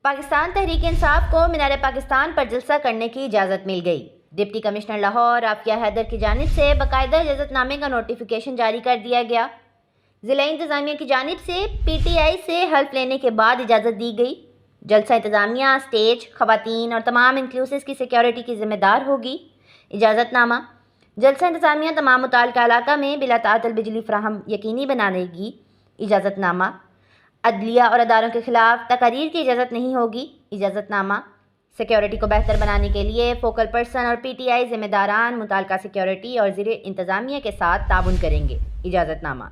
پاکستان تحریک انصاف کو مینار پاکستان پر جلسہ کرنے کی اجازت مل گئی۔ ڈپٹی کمشنر لاہور عافیہ حیدر کی جانب سے باقاعدہ اجازت نامے کا نوٹیفیکیشن جاری کر دیا گیا۔ ضلع انتظامیہ کی جانب سے پی ٹی آئی سے حلف لینے کے بعد اجازت دی گئی۔ جلسہ انتظامیہ، اسٹیج، خواتین اور تمام انکلوسیوز کی سیکیورٹی کی ذمہ دار ہوگی۔ اجازت نامہ: جلسہ انتظامیہ تمام متعلقہ علاقہ میں بلا تعطل بجلی فراہم یقینی بنانے گی۔ اجازت نامہ: عدلیہ اور اداروں کے خلاف تقاریر کی اجازت نہیں ہوگی۔ اجازت نامہ: سیکیورٹی کو بہتر بنانے کے لیے فوکل پرسن اور پی ٹی آئی ذمہ داران متعلقہ سیکیورٹی اور زیر انتظامیہ کے ساتھ تعاون کریں گے۔ اجازت نامہ: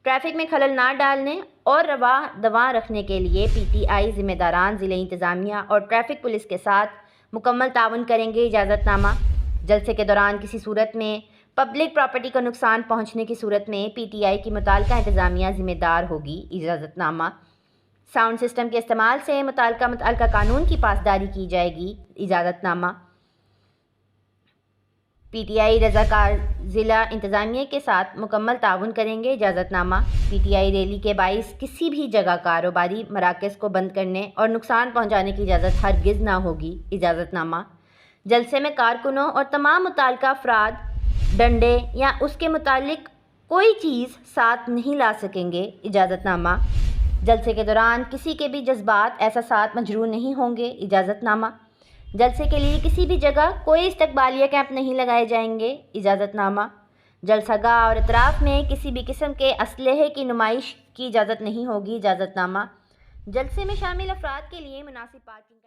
ٹریفک میں خلل نہ ڈالنے اور رواں دواں رکھنے کے لیے پی ٹی آئی ذمہ داران ضلع انتظامیہ اور ٹریفک پولیس کے ساتھ مکمل تعاون کریں گے۔ اجازت نامہ: جلسے کے دوران کسی صورت میں پبلک پراپرٹی کو نقصان پہنچنے کی صورت میں پی ٹی آئی کی متعلقہ انتظامیہ ذمہ دار ہوگی۔ اجازت نامہ: ساؤنڈ سسٹم کے استعمال سے متعلقہ قانون کی پاسداری کی جائے گی۔ اجازت نامہ: پی ٹی آئی رضاکار ضلع انتظامیہ کے ساتھ مکمل تعاون کریں گے۔ اجازت نامہ: پی ٹی آئی ریلی کے باعث کسی بھی جگہ کاروباری مراکز کو بند کرنے اور نقصان پہنچانے کی اجازت ہرگز نہ ہوگی۔ اجازت نامہ: جلسے میں کارکنوں اور تمام متعلقہ افراد ڈنڈے یا اس کے متعلق کوئی چیز ساتھ نہیں لا سکیں گے۔ اجازت نامہ: جلسے کے دوران کسی کے بھی جذبات احساسات مجروح نہیں ہوں گے۔ اجازت نامہ: جلسے کے لیے کسی بھی جگہ کوئی استقبالیہ کیمپ نہیں لگائے جائیں گے۔ اجازت نامہ: جلسہ گاہ اور اطراف میں کسی بھی قسم کے اسلحے کی نمائش کی اجازت نہیں ہوگی۔ اجازت نامہ: جلسے میں شامل افراد کے لیے مناسب پارکنگ کا